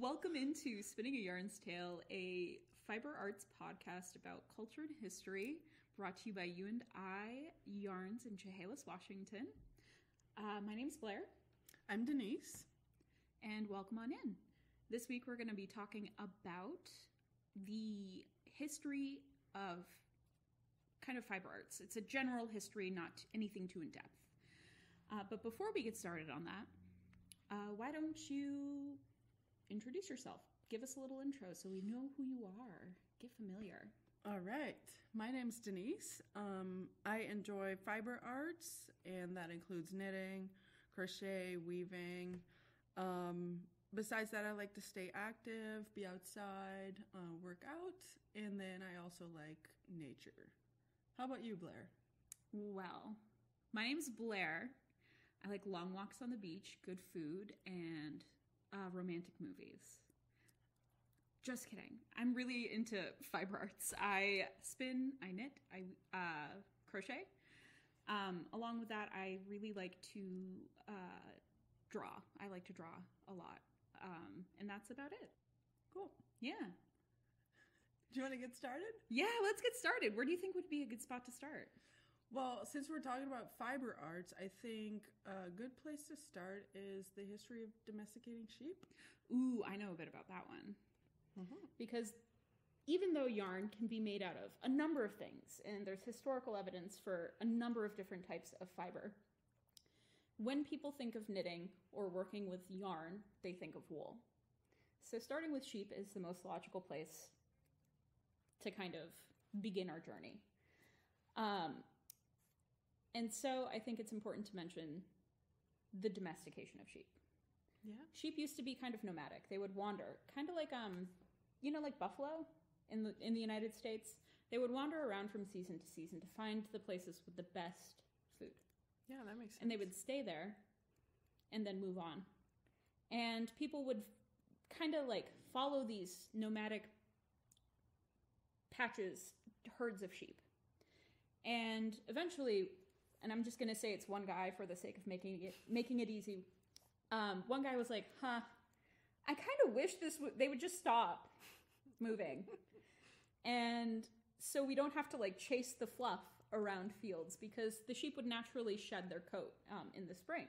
Welcome into Spinning a Yarn's Tale, a fiber arts podcast about culture and history, brought to you by Ewe and I, Yarns in Chehalis, Washington. My name's Blair. I'm Denise. And welcome on in. This week we're going to be talking about the history of kind of fiber arts. It's a general history, not anything too in-depth. But before we get started on that, why don't you introduce yourself? Give us a little intro so we know who you are. Get familiar. All right. My name's Denise. I enjoy fiber arts, and that includes knitting, crochet, weaving. Besides that, I like to stay active, be outside, work out, and then I also like nature. How about you, Blair? Well, my name's Blair. I like long walks on the beach, good food, and romantic movies. Just kidding. I'm really into fiber arts. I spin, I knit, I crochet. Along with that, I really like to draw. I like to draw a lot. And that's about it. Cool. Yeah. Do you want to get started? Yeah, let's get started. Where do you think would be a good spot to start? Well, since we're talking about fiber arts, I think a good place to start is the history of domesticating sheep. Ooh, I know a bit about that one. Mm-hmm. Because even though yarn can be made out of a number of things, and there's historical evidence for a number of different types of fiber, when people think of knitting or working with yarn, they think of wool. So starting with sheep is the most logical place to kind of begin our journey. And so I think it's important to mention the domestication of sheep. Yeah. Sheep used to be kind of nomadic. They would wander, kind of like, like buffalo in the United States. They would wander around from season to season to find the places with the best food. Yeah, that makes sense. And they would stay there and then move on. And people would kind of like follow these nomadic patches, herds of sheep. And eventually, and I'm just going to say it's one guy for the sake of making it easy. One guy was like, I kind of wish they would just stop moving. And so we don't have to like chase the fluff around fields, because the sheep would naturally shed their coat in the spring.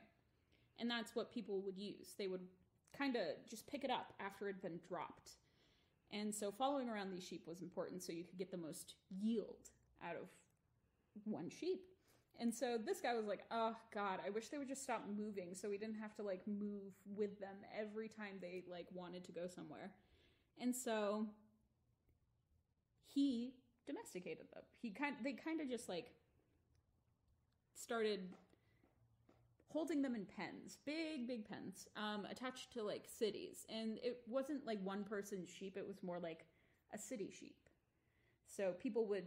And that's what people would use. They would kind of just pick it up after it had been dropped. And so following around these sheep was important so you could get the most yield out of one sheep. And so this guy was like, oh God, I wish they would just stop moving so we didn't have to like move with them every time they like wanted to go somewhere. And so he domesticated them. They kind of just like started holding them in pens, big pens, attached to like cities. And it wasn't like one person's sheep. It was more like a city sheep. So people would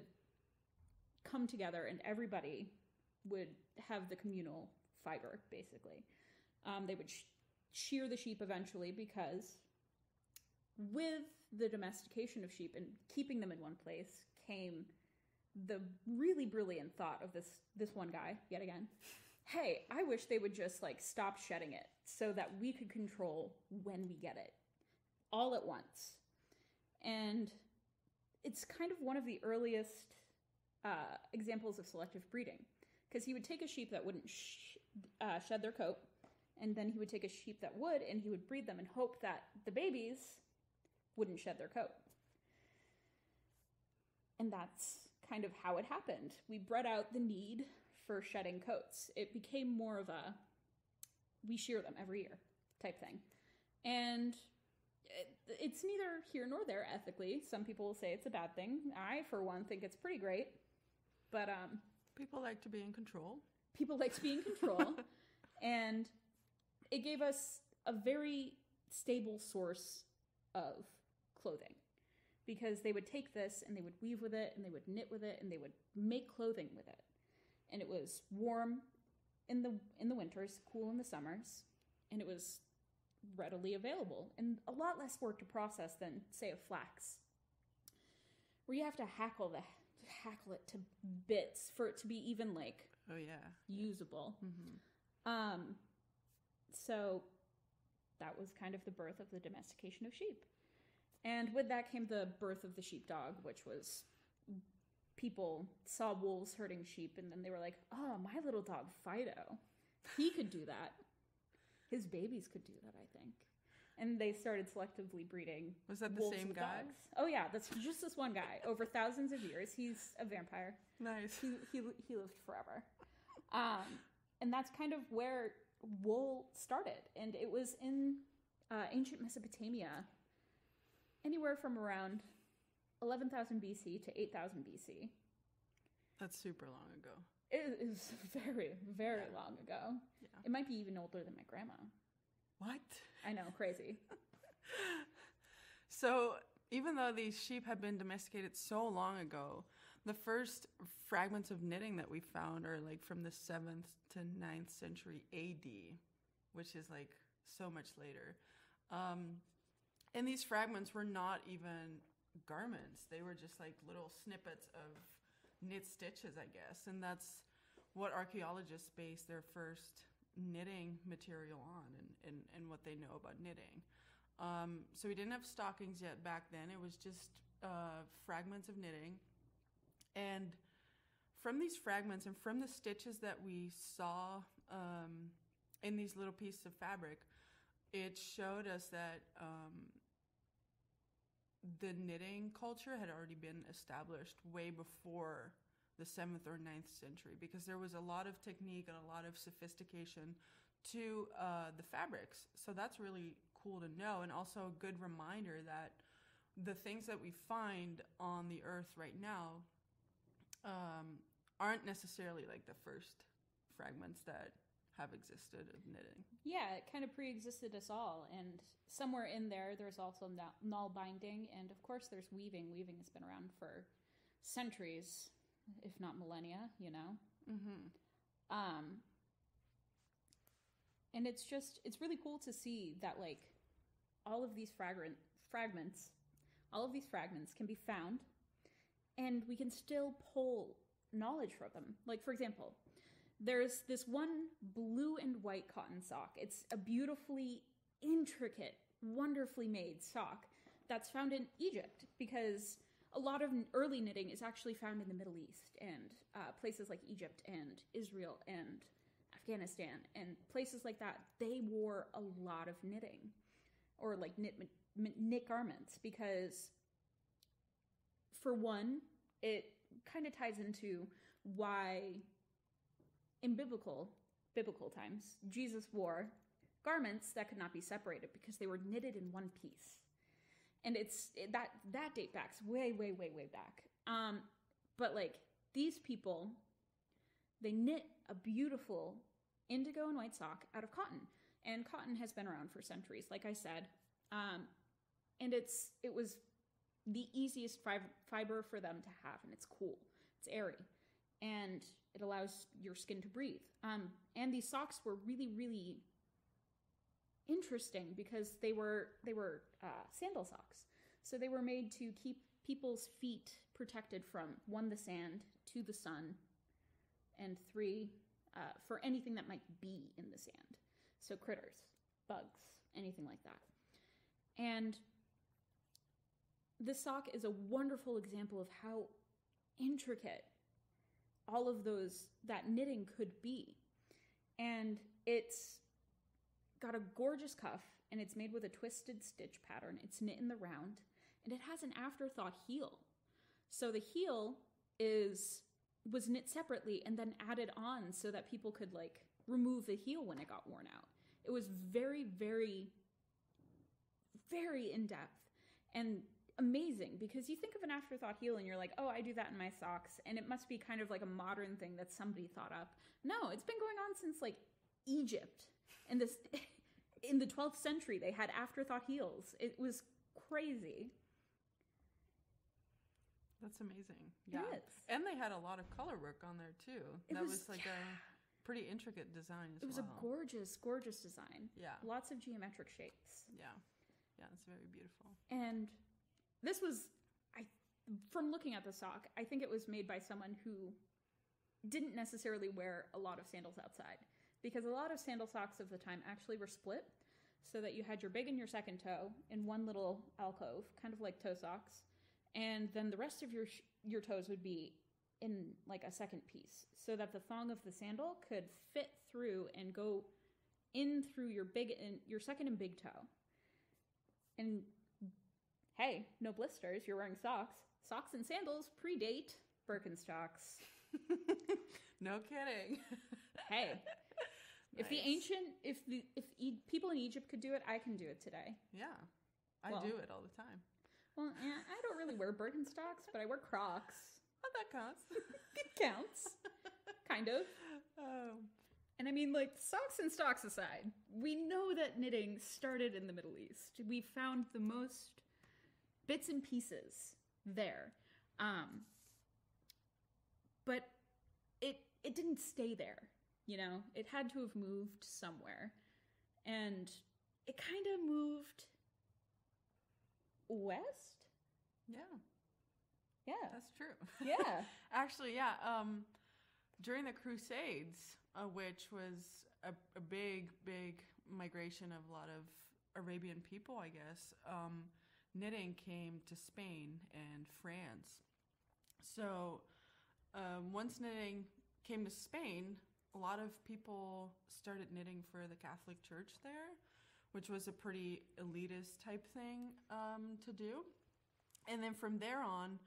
come together and everybody would have the communal fiber, basically. They would shear the sheep eventually, because with the domestication of sheep and keeping them in one place came the really brilliant thought of this one guy, yet again. Hey, I wish they would just like stop shedding it so that we could control when we get it all at once. And it's kind of one of the earliest examples of selective breeding, because he would take a sheep that wouldn't shed their coat, and then he would take a sheep that would, and he would breed them and hope that the babies wouldn't shed their coat. And that's kind of how it happened. We bred out the need for shedding coats. It became more of a, we shear them every year type thing. And it's neither here nor there ethically. Some people will say it's a bad thing. I, for one, think it's pretty great. But people like to be in control. People like to be in control. And it gave us a very stable source of clothing, because they would take this and they would weave with it and they would knit with it and they would make clothing with it. And it was warm in the winters, cool in the summers, and it was readily available and a lot less work to process than, say, a flax, where you have to hackle it to bits for it to be even like usable. Mm-hmm. So that was kind of the birth of the domestication of sheep. And with that came the birth of the sheepdog, which was people saw wolves herding sheep, and then they were like, oh, my little dog Fido, he could do that. His babies could do that, I think. And they started selectively breeding. Was that the same guy? Dogs. Oh yeah, that's just this one guy. Over thousands of years, he's a vampire. Nice. He lived forever. And that's kind of where wool started. And it was in ancient Mesopotamia, anywhere from around 11,000 BC to 8,000 BC. That's super long ago. It is very, very long ago. Yeah. It might be even older than my grandma. What? I know, crazy. So even though these sheep had been domesticated so long ago, the first fragments of knitting that we found are like from the 7th to 9th century AD, which is like so much later. And these fragments were not even garments. They were just like little snippets of knit stitches, I guess. And that's what archaeologists base their first knitting material on and what they know about knitting. So we didn't have stockings yet back then. It was just fragments of knitting. And from these fragments and from the stitches that we saw in these little pieces of fabric, it showed us that the knitting culture had already been established way before the 7th or 9th century, because there was a lot of technique and a lot of sophistication to the fabrics. So that's really cool to know, and also a good reminder that the things that we find on the earth right now aren't necessarily like the first fragments that have existed of knitting. Yeah, it kind of pre-existed us all, and somewhere in there's also null binding, and of course there's weaving. Weaving has been around for centuries, if not millennia, you know? Mm-hmm. And it's really cool to see that, like, all of these fragments can be found, and we can still pull knowledge from them. Like, for example, there's this one blue and white cotton sock. It's a beautifully intricate, wonderfully made sock that's found in Egypt, because a lot of early knitting is actually found in the Middle East and places like Egypt and Israel and Afghanistan and places like that. They wore a lot of knitting, or like knit garments, because for one, it kind of ties into why in biblical times Jesus wore garments that could not be separated, because they were knitted in one piece. And that date backs way back. But like, these people, they knit a beautiful indigo and white sock out of cotton, and cotton has been around for centuries, like I said. And it was the easiest fiber for them to have, and it's cool. It's airy, and it allows your skin to breathe. And these socks were really, really interesting because they were sandal socks. So they were made to keep people's feet protected from, 1, the sand, 2, the sun, and 3, for anything that might be in the sand. So critters, bugs, anything like that. And this sock is a wonderful example of how intricate all of that knitting could be. And it's got a gorgeous cuff, and it's made with a twisted stitch pattern. It's knit in the round, and it has an afterthought heel. So the heel was knit separately and then added on so that people could like remove the heel when it got worn out. It was very, very, very in-depth and amazing, because you think of an afterthought heel and you're like, oh, I do that in my socks, and it must be kind of like a modern thing that somebody thought up. No, it's been going on since like Egypt. And in the 12th century, they had afterthought heels. It was crazy. That's amazing. Yeah. It is. And they had a lot of color work on there too. That was like a pretty intricate design as well. It was a gorgeous, gorgeous design. Yeah. Lots of geometric shapes. Yeah. Yeah, it's very beautiful. And this was, from looking at the sock, I think it was made by someone who didn't necessarily wear a lot of sandals outside, because a lot of sandal socks of the time actually were split. so that you had your big and your second toe in one little alcove, kind of like toe socks. And then the rest of your toes would be in like a second piece, so that the thong of the sandal could fit through and go in through your second and big toe. And hey, no blisters, you're wearing socks. Socks and sandals predate Birkenstocks. No kidding. Hey, nice. if people in Egypt could do it, I can do it today. Yeah, I do it all the time. Well, I don't really wear Birkenstocks, but I wear Crocs. Oh, that counts. It counts. Kind of. Oh. And I mean, like, socks and stocks aside, we know that knitting started in the Middle East. We found the most bits and pieces there. But it didn't stay there, you know? It had to have moved somewhere. And it kind of moved west? Yeah. Yeah. That's true. Yeah. Actually, yeah. During the Crusades, which was a big migration of a lot of Arabian people, I guess, knitting came to Spain and France. So once knitting came to Spain, a lot of people started knitting for the Catholic Church there, which was a pretty elitist type thing to do. And then from there on,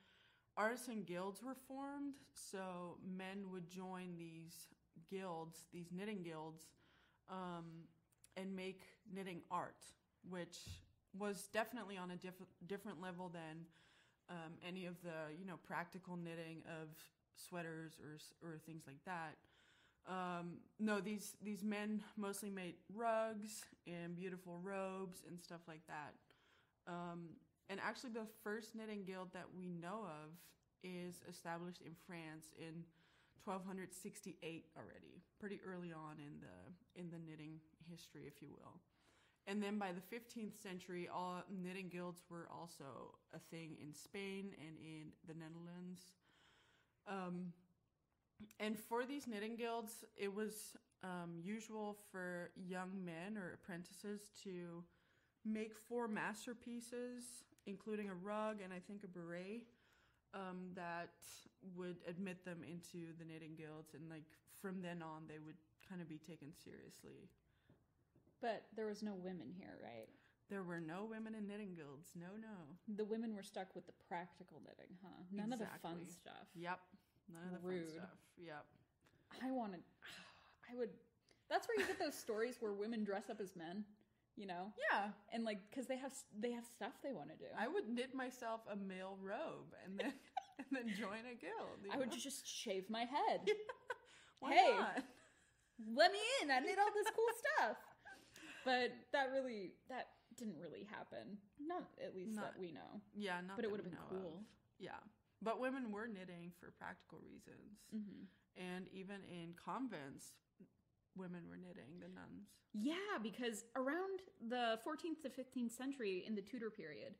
artisan guilds were formed, so men would join these guilds, these knitting guilds, and make knitting art, which was definitely on a different level than any of the practical knitting of sweaters or things like that. No, these men mostly made rugs and beautiful robes and stuff like that. And actually the first knitting guild that we know of is established in France in 1268 already, pretty early on in the knitting history, if you will. And then by the 15th century, all knitting guilds were also a thing in Spain and in the Netherlands. And for these knitting guilds, it was usual for young men or apprentices to make 4 masterpieces, including a rug and I think a beret, that would admit them into the knitting guilds. And like from then on, they would kind of be taken seriously. But there was no women here, right? There were no women in knitting guilds. No. The women were stuck with the practical knitting, huh? None of the fun stuff. Yep. None of the fun stuff. Yep. That's where you get those stories where women dress up as men, you know? Yeah. And like, because they have stuff they want to do. I would knit myself a male robe and then join a guild. I would just shave my head. Why hey, not? Let me in. I knit all this cool stuff. But that didn't really happen. Not at least that we know. Yeah, not. But it would have been cool. Yeah, but women were knitting for practical reasons, and even in convents, women were knitting. The nuns. Yeah, because around the 14th to 15th century in the Tudor period,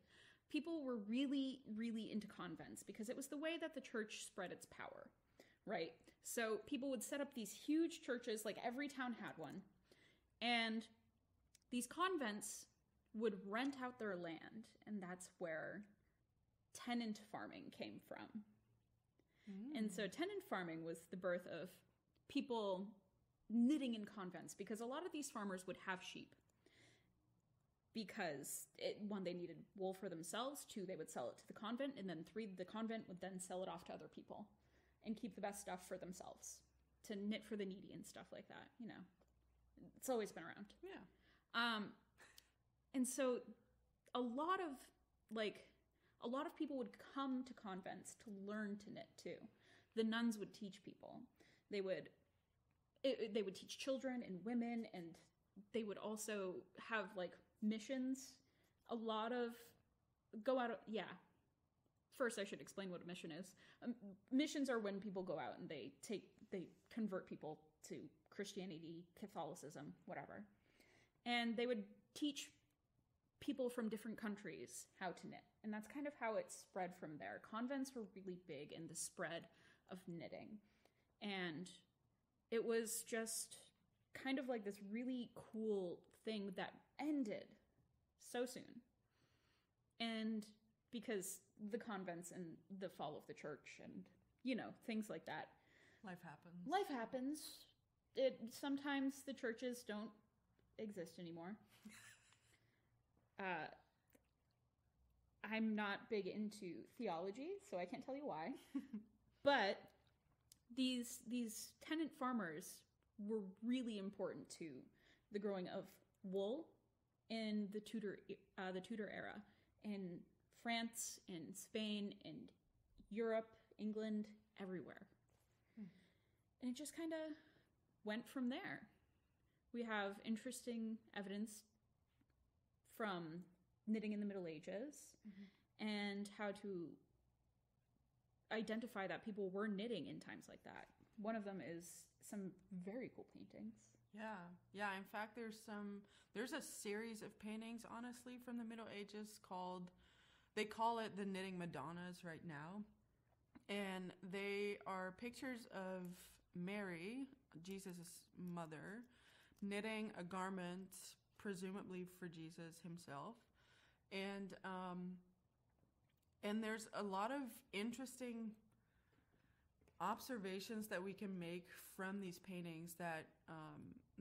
people were really, really into convents because it was the way that the church spread its power, right? So people would set up these huge churches, like every town had one, and these convents would rent out their land, and that's where tenant farming came from. And so tenant farming was the birth of people knitting in convents, because a lot of these farmers would have sheep. Because, 1, they needed wool for themselves, 2, they would sell it to the convent, and then 3, the convent would then sell it off to other people and keep the best stuff for themselves, to knit for the needy and stuff like that, you know. It's always been around. Yeah. And so a lot of people would come to convents to learn to knit too. The nuns would teach people. They would teach children and women, and they would also have like missions. A lot of First, I should explain what a mission is. Missions are when people go out and they convert people to Christianity, Catholicism, whatever. And they would teach people from different countries how to knit. And that's kind of how it spread from there. Convents were really big in the spread of knitting. And it was just kind of like this really cool thing that ended so soon. And because the convents and the fall of the church and, things like that. Life happens. Life happens. Sometimes the churches don't exist anymore. I'm not big into theology, so I can't tell you why. But these tenant farmers were really important to the growing of wool in the Tudor era in France, in Spain, in Europe, England, everywhere. And it just kind of went from there. We have interesting evidence from knitting in the Middle Ages and how to identify that people were knitting in times like that. One of them is some very cool paintings. Yeah. In fact, there's a series of paintings, honestly, from the Middle Ages they call it the Knitting Madonnas right now. And they are pictures of Mary, Jesus' mother, knitting a garment, presumably for Jesus himself. And there's a lot of interesting observations that we can make from these paintings that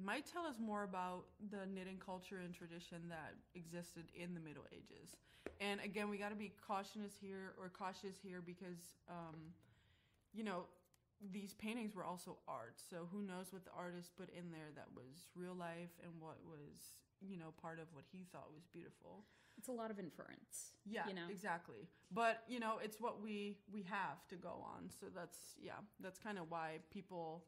might tell us more about the knitting culture and tradition that existed in the Middle Ages. And again, we got to be cautious here because, these paintings were also art. So who knows what the artist put in there that was real life and what was, part of what he thought was beautiful. It's a lot of inference. Yeah, exactly. But, it's what we have to go on. So that's kind of why people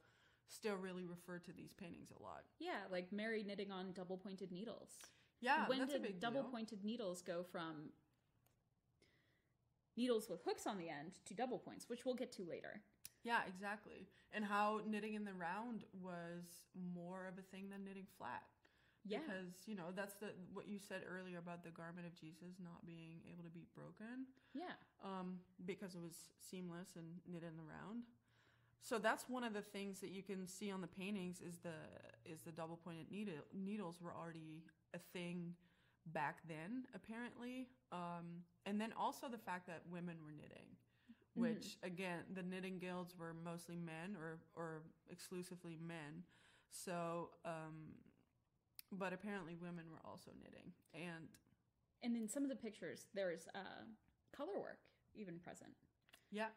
still really refer to these paintings a lot. Yeah, like Mary knitting on double-pointed needles. Yeah, when that's a did big double-pointed needles go from needles with hooks on the end to double points, which we'll get to later? Yeah, exactly. And how knitting in the round was more of a thing than knitting flat. Yeah. Because, that's what you said earlier about the garment of Jesus not being able to be broken. Yeah. Because it was seamless and knit in the round. So that's one of the things that you can see on the paintings is the double-pointed needles were already a thing back then, apparently. And then also the fact that women were knitting, which, again, the knitting guilds were mostly men or exclusively men. So, but apparently women were also knitting. And in some of the pictures, there's color work even present. Yeah.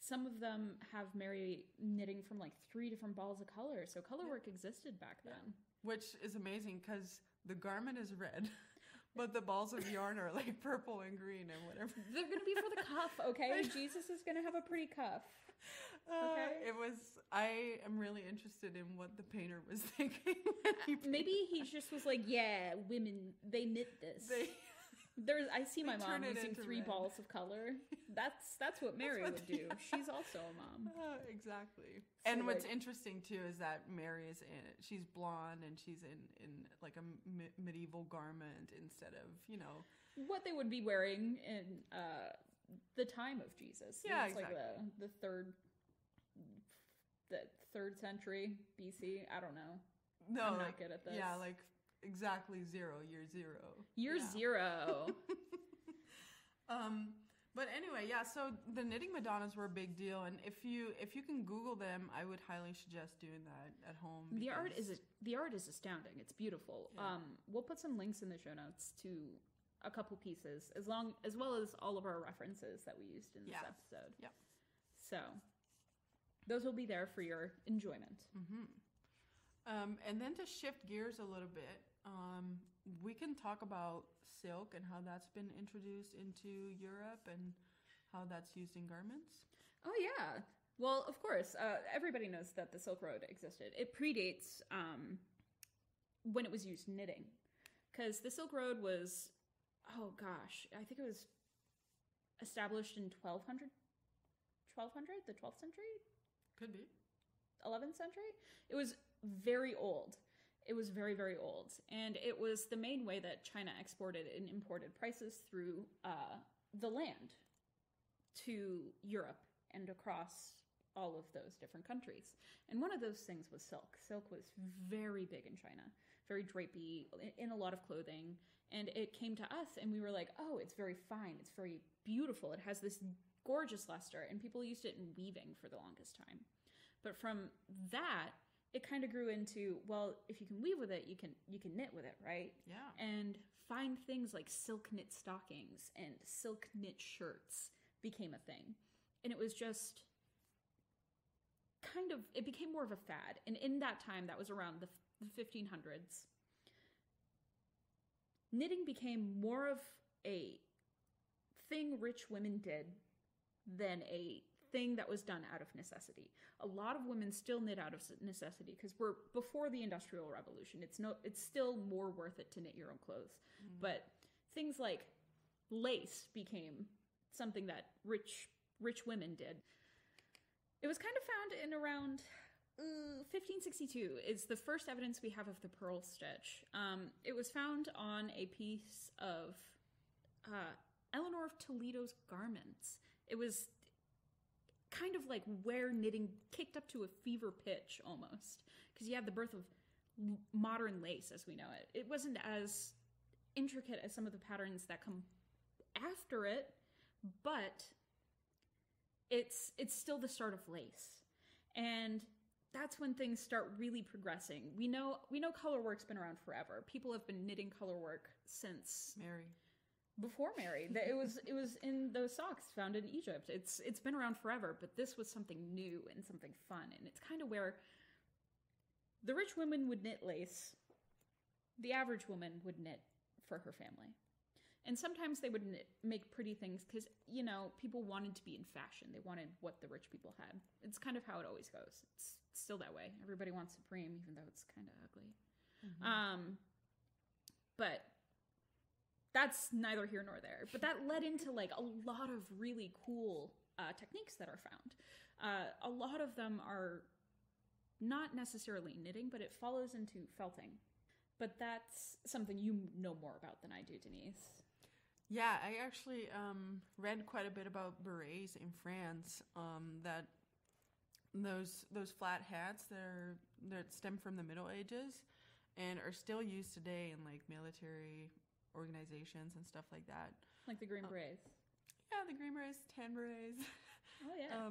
Some of them have Mary knitting from like 3 different balls of color. So color work existed back then. Which is amazing because the garment is red, but the balls of yarn are like purple and green and whatever. They're going to be for the cuff, okay? Jesus is going to have a pretty cuff. Okay. I am really interested in what the painter was thinking. Maybe he just was like, yeah, women, they knit this. I see my mom using 3 balls of color. That's what Mary would do. She's also a mom. Exactly. So and what's interesting too is that Mary is she's blonde and she's in like a medieval garment instead of, what they would be wearing in the time of Jesus. Yeah, it's exactly. Like the third century BC. I don't know. No, I'm not good at this. Yeah, like exactly year zero. Year zero. But anyway, yeah, so the knitting Madonnas were a big deal, and if you can Google them, I would highly suggest doing that at home. The art is astounding. It's beautiful. Yeah. We'll put some links in the show notes to a couple pieces, as well as all of our references that we used in this episode. Yeah. So those will be there for your enjoyment. Mm-hmm. And then to shift gears a little bit, we can talk about silk and how that's been introduced into Europe and how that's used in garments. Oh, yeah. Well, of course, everybody knows that the Silk Road existed. It predates when it was used knitting. Because the Silk Road was, I think it was established in 1200? The 12th century? Could be. 11th century? It was very old. It was very, very old. And it was the main way that China exported and imported prices through the land to Europe and across all of those different countries. And one of those things was silk. Silk was very big in China. very drapey, in a lot of clothing. And it came to us and we were like, oh, it's very fine. It's very beautiful. It has this gorgeous luster. And people used it in weaving for the longest time. But from that, it kind of grew into, well, if you can weave with it, you can knit with it, right? Yeah. And fine things like silk knit stockings and silk knit shirts became a thing. And it was just kind of, it became more of a fad. And in that time, that was around the 1500s, knitting became more of a thing rich women did than a thing that was done out of necessity. A lot of women still knit out of necessity because we're before the Industrial Revolution. It's still more worth it to knit your own clothes. Mm-hmm. But things like lace became something that rich women did. It was kind of found in around 1562 is the first evidence we have of the pearl stitch. It was found on a piece of Eleanor of Toledo's garments. It was kind of like where knitting kicked up to a fever pitch almost, because you have the birth of modern lace as we know it. It wasn't as intricate as some of the patterns that come after it, but it's still the start of lace. And that's when things start really progressing. We know colorwork's been around forever. People have been knitting colorwork since before Mary. It was in those socks found in Egypt. It's been around forever, but this was something new and something fun. And it's kind of where the rich women would knit lace. The average woman would knit for her family. And sometimes they would make pretty things because, people wanted to be in fashion. They wanted what the rich people had. It's kind of how it always goes. It's still that way. Everybody wants Supreme, even though it's kind of ugly. Mm-hmm. But that's neither here nor there. But that led into like a lot of really cool techniques that are found. A lot of them are not necessarily knitting, but it follows into felting. But that's something you know more about than I do, Denise. Yeah, I actually read quite a bit about berets in France. That those flat hats that stem from the Middle Ages and are still used today in like military organizations and stuff like that. Like the green berets. Yeah, the green berets, tan berets. Oh yeah.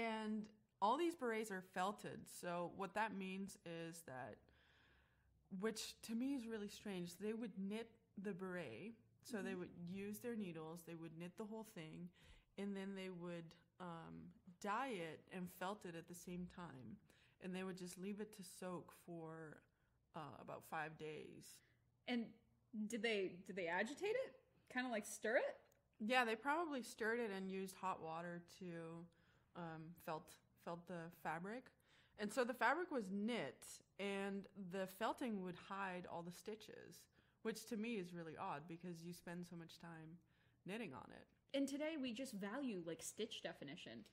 And all these berets are felted. So what that means is that, which to me is really strange, they would knit the beret. So they would use their needles, they would knit the whole thing, and then they would dye it and felt it at the same time. And they would just leave it to soak for about 5 days. And did they agitate it? Kind of like stir it? Yeah, they probably stirred it and used hot water to felt the fabric. And so the fabric was knit, and the felting would hide all the stitches, which to me is really odd because you spend so much time knitting on it. And today we just value like stitch definition.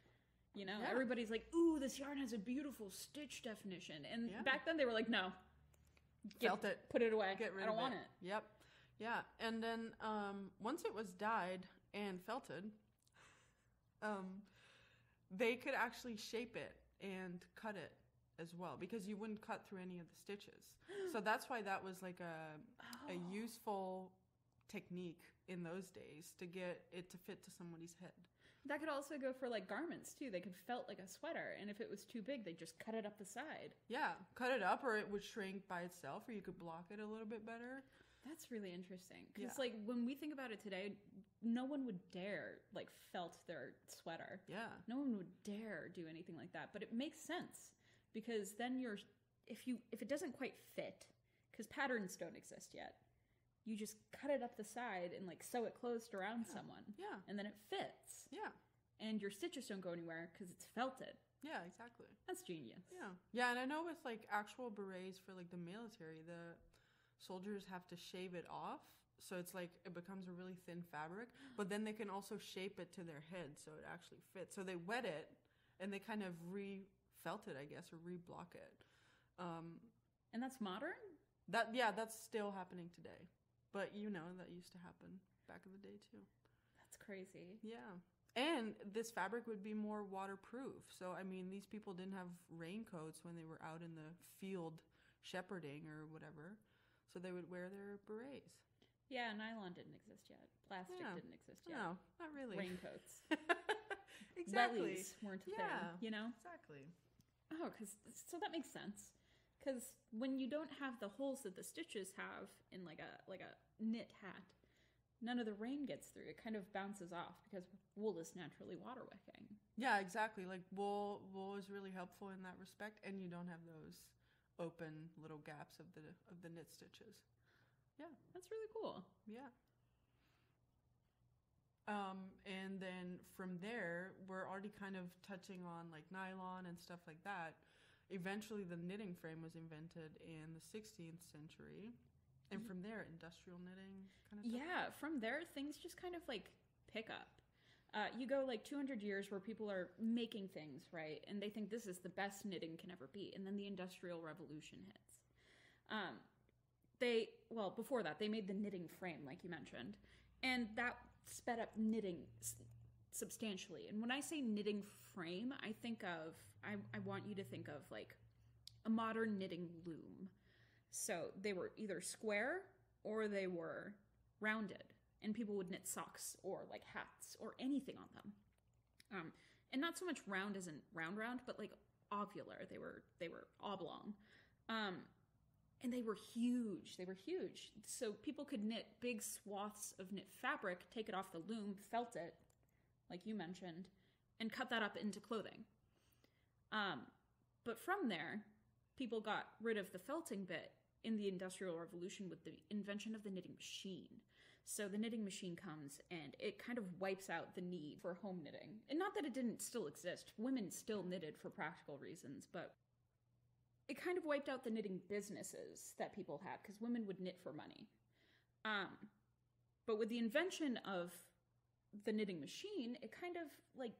Everybody's like, ooh, this yarn has a beautiful stitch definition. And back then they were like, no. Felt it. Put it away. Get rid I don't of want it. Yep. Yeah. And then once it was dyed and felted, they could actually shape it and cut it as well, because you wouldn't cut through any of the stitches. So that's why that was like a useful technique in those days to get it to fit to somebody's head. That could also go for like garments too. They could felt like a sweater, and if it was too big, they just cut it up the side. Yeah, cut it up, or it would shrink by itself, or you could block it a little bit better. That's really interesting. Because like when we think about it today, no one would dare like felt their sweater. Yeah. No one would dare do anything like that. But it makes sense, because then if it doesn't quite fit, because patterns don't exist yet, you just cut it up the side and like sew it closed around someone. Yeah. And then it fits. Yeah. And your stitches don't go anywhere because it's felted. Yeah, exactly. That's genius. Yeah. Yeah, and I know with like actual berets for like the military, the soldiers have to shave it off. So it's like it becomes a really thin fabric, but then they can also shape it to their head so it actually fits. So they wet it and they kind of re-felt it, I guess, or re-block it. And that's modern? That's still happening today. But that used to happen back in the day too. That's crazy. Yeah. And this fabric would be more waterproof. So, I mean, these people didn't have raincoats when they were out in the field shepherding or whatever. So they would wear their berets. Yeah, nylon didn't exist yet. Plastic didn't exist yet. No, not really. Raincoats. Exactly. Wellies weren't a thing, you know? Exactly. Oh, so that makes sense. Because when you don't have the holes that the stitches have in like a knit hat, none of the rain gets through. It kind of bounces off because wool is naturally water wicking. Yeah, exactly. Like wool is really helpful in that respect, and you don't have those open little gaps of the knit stitches. Yeah, that's really cool. Yeah. And then from there, we're already kind of touching on like nylon and stuff like that. Eventually, the knitting frame was invented in the 16th century. And from there, industrial knitting kind of stuff. Yeah, from there, things just kind of like pick up. You go like 200 years where people are making things, right? And they think this is the best knitting can ever be. And then the Industrial Revolution hits. Before that, they made the knitting frame, like you mentioned. And that sped up knitting substantially. And when I say knitting frame, I want you to think of like a modern knitting loom. So they were either square or they were rounded, and people would knit socks or like hats or anything on them. And not so much round as in round, but like ovular. They were oblong. And they were huge. So people could knit big swaths of knit fabric, take it off the loom, felt it, like you mentioned, and cut that up into clothing. But from there, people got rid of the felting bit in the Industrial Revolution with the invention of the knitting machine. So the knitting machine comes and it kind of wipes out the need for home knitting. And not that it didn't still exist. Women still knitted for practical reasons, but it kind of wiped out the knitting businesses that people had because women would knit for money. But with the invention of the knitting machine, it kind of like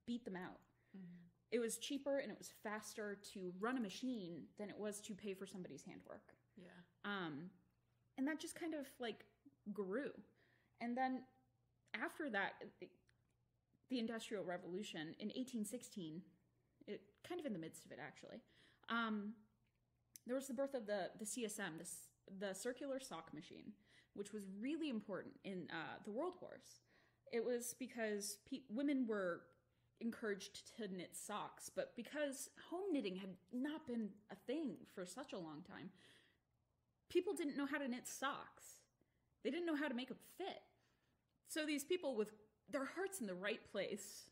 beat them out. Mm-hmm. It was cheaper and it was faster to run a machine than it was to pay for somebody's handwork. Yeah. And that just kind of like grew. And then after that, the Industrial Revolution in 1816, kind of in the midst of it actually, there was the birth of the CSM, the circular sock machine, which was really important in the World Wars. It was because women were encouraged to knit socks, but because home knitting had not been a thing for such a long time, people didn't know how to knit socks. They didn't know how to make them fit. So these people with their hearts in the right place,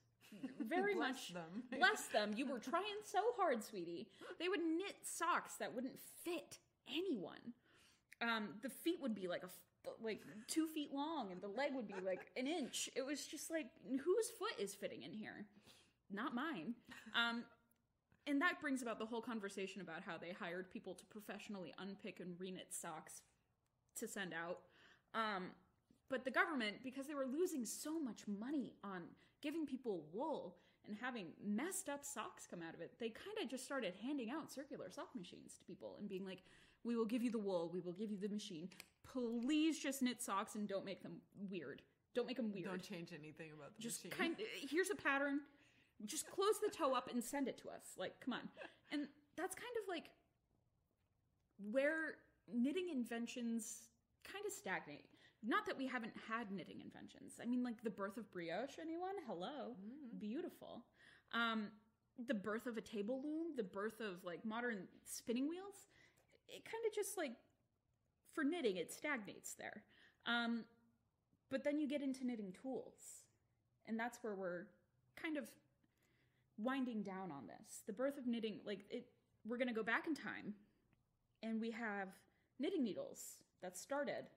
very much bless them. You were trying so hard, sweetie. They would knit socks that wouldn't fit anyone. The feet would be like 2 feet long, and the leg would be like an inch. It was just like, whose foot is fitting in here? Not mine. And that brings about the whole conversation about how they hired people to professionally unpick and reknit socks to send out. But the government, because they were losing so much money on giving people wool and having messed up socks come out of it, they kind of just started handing out circular sock machines to people and being like, we will give you the wool, we will give you the machine. Please just knit socks and don't make them weird. Don't make them weird. Don't change anything about the just machine. Here's a pattern. Just close the toe up and send it to us. Like, come on. And that's kind of like where knitting inventions kind of stagnate. Not that we haven't had knitting inventions. I mean, like the birth of brioche, anyone? Hello. Mm-hmm. Beautiful. The birth of a table loom, the birth of like modern spinning wheels. It kind of just like, for knitting, it stagnates there. But then you get into knitting tools. And that's where we're kind of winding down on this. The birth of knitting, we're going to go back in time. And we have knitting needles that started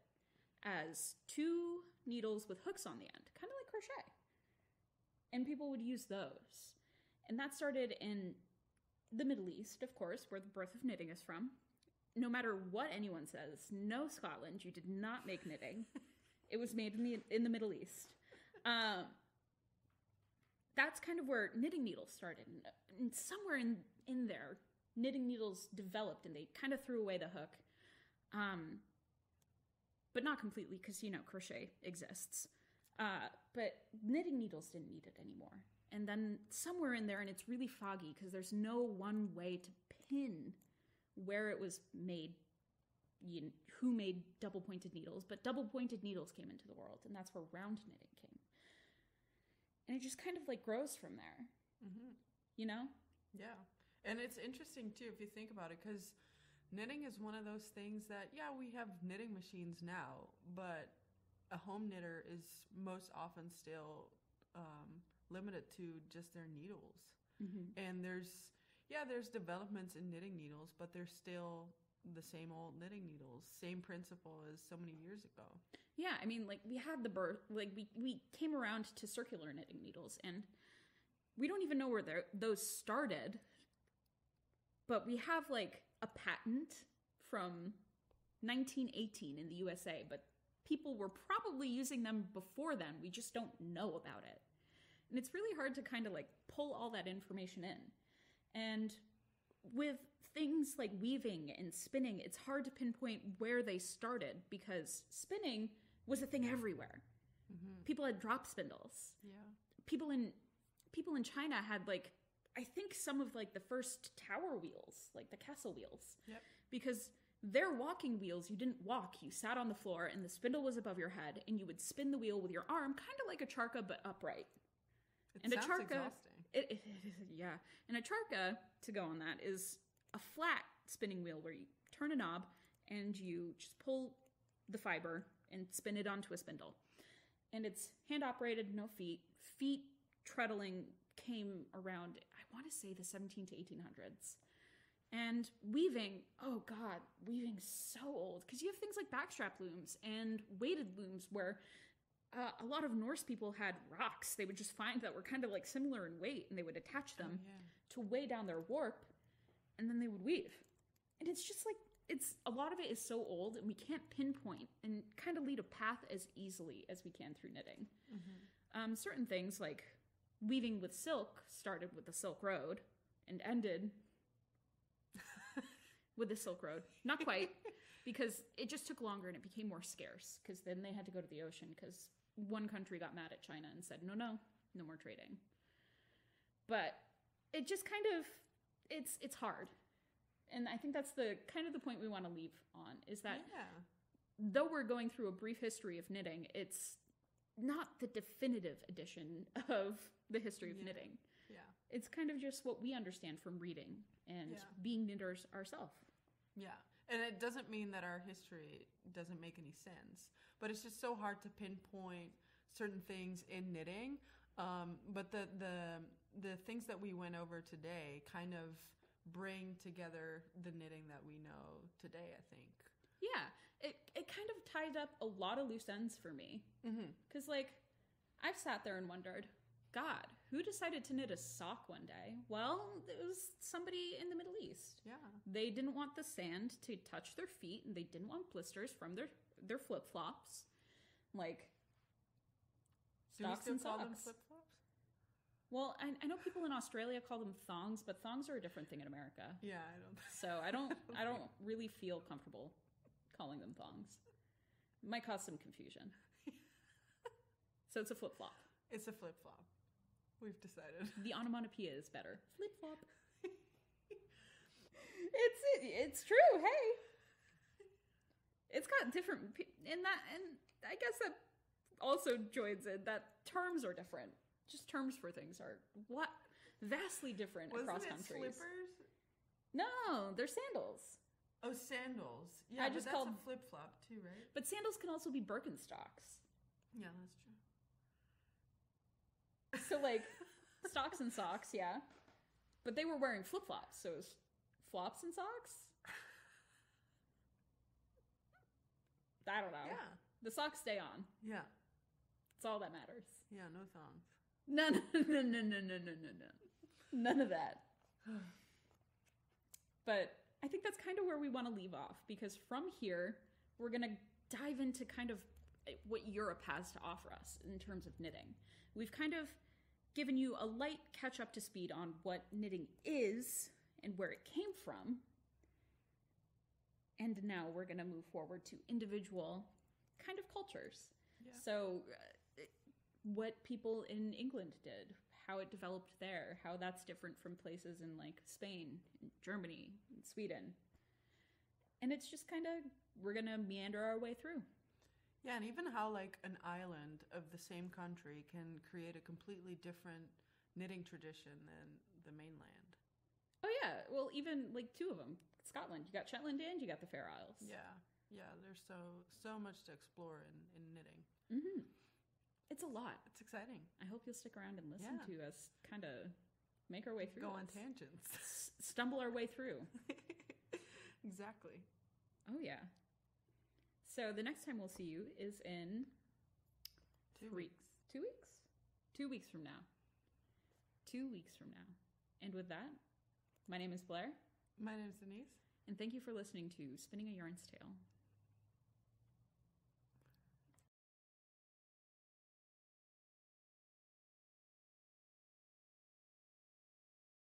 as 2 needles with hooks on the end, kind of like crochet. And people would use those. And that started in the Middle East, of course, where the birth of knitting is from. No matter what anyone says, no, Scotland, you did not make knitting. It was made in the Middle East. That's kind of where knitting needles started. And somewhere in there, knitting needles developed and they kind of threw away the hook. But not completely because, crochet exists. But knitting needles didn't need it anymore. And then somewhere in there, and it's really foggy because there's no one way to pin where it was made, who made double-pointed needles, but double-pointed needles came into the world, and that's where round knitting came. And it just kind of like grows from there, you know? Yeah. And it's interesting too, if you think about it, because knitting is one of those things that, yeah, we have knitting machines now, but a home knitter is most often still limited to just their needles. And there's developments in knitting needles, but they're still the same old knitting needles, same principle as so many years ago. Yeah, I mean, like, we had we came around to circular knitting needles, and we don't even know where those started, but we have, like, a patent from 1918 in the USA, but people were probably using them before then. We just don't know about it. And it's really hard to kind of, like, pull all that information in. And with things like weaving and spinning, it's hard to pinpoint where they started, because spinning was a thing everywhere. People had drop spindles. Yeah. People in China had, like, I think some of, like, the first tower wheels, like the castle wheels. Yep. Because their walking wheels, you didn't walk, you sat on the floor and the spindle was above your head, and you would spin the wheel with your arm, kind of like a charka but upright. It sounds exhausting. Yeah. And a charka, to go on that, is a flat spinning wheel where you turn a knob and you just pull the fiber and spin it onto a spindle. And it's hand operated, no feet. Feet treadling came around, I want to say, the 17 to 1800s. And weaving, oh God, weaving's so old. Because you have things like backstrap looms and weighted looms where a lot of Norse people had rocks they would just find that were kind of like similar in weight, and they would attach them to weigh down their warp, and then they would weave. And it's just like, a lot of it is so old, and we can't pinpoint and kind of lead a path as easily as we can through knitting. Certain things like weaving with silk started with the Silk Road and ended with the Silk Road. Not quite, because it just took longer and it became more scarce, because then they had to go to the ocean, because one country got mad at China and said, no more trading. But it just kind of, it's hard. And I think that's the kind of the point we want to leave on, is that though we're going through a brief history of knitting, it's not the definitive edition of the history of knitting. Yeah. It's kind of just what we understand from reading and being knitters ourselves. Yeah. And it doesn't mean that our history doesn't make any sense, but it's just so hard to pinpoint certain things in knitting. But the things that we went over today kind of bring together the knitting that we know today, I think. Yeah, it kind of tied up a lot of loose ends for me. Because, like, I've sat there and wondered, God, who decided to knit a sock one day? Well, it was somebody in the Middle East. Yeah. They didn't want the sand to touch their feet, and they didn't want blisters from their flip-flops. Like, stocks and socks. Do we still call them flip-flops? Well, I know people in Australia call them thongs, but thongs are a different thing in America. Yeah, I don't. So I don't really feel comfortable calling them thongs. It might cause some confusion. So it's a flip-flop. It's a flip-flop. We've decided. The onomatopoeia is better. Flip-flop. It's true. Hey, it's got different, and I guess that also joins in that terms are different. Just terms for things are vastly different across countries. Slippers? No, they're sandals. Oh, sandals. Yeah, that's a flip-flop too, right? But sandals can also be Birkenstocks. Yeah, that's true. So, like, stocks and socks, yeah. But they were wearing flip-flops, so it was flops and socks? I don't know. Yeah. The socks stay on. Yeah. It's all that matters. Yeah, no thongs. No. None of that. But I think that's kind of where we want to leave off, because from here, we're going to dive into kind of what Europe has to offer us in terms of knitting. We've kind of given you a light catch up to speed on what knitting is and where it came from. And now we're going to move forward to individual kind of cultures. Yeah. So what people in England did, how it developed there, how that's different from places in like Spain, Germany, and Sweden. And it's just kind of, we're going to meander our way through. Yeah, and even how like an island of the same country can create a completely different knitting tradition than the mainland. Oh yeah, well even like two of them. Scotland, you got Shetland and you got the Fair Isles. Yeah, there's so much to explore in knitting. Mm-hmm. It's a lot. It's exciting. I hope you'll stick around and listen to us kind of make our way through. Go on tangents. Stumble our way through. Exactly. Oh yeah. So the next time we'll see you is in 2 weeks. 2 weeks? 2 weeks from now. 2 weeks from now. And with that, my name is Blair. My name is Denise. And thank you for listening to Spinning a Yarn's Tale.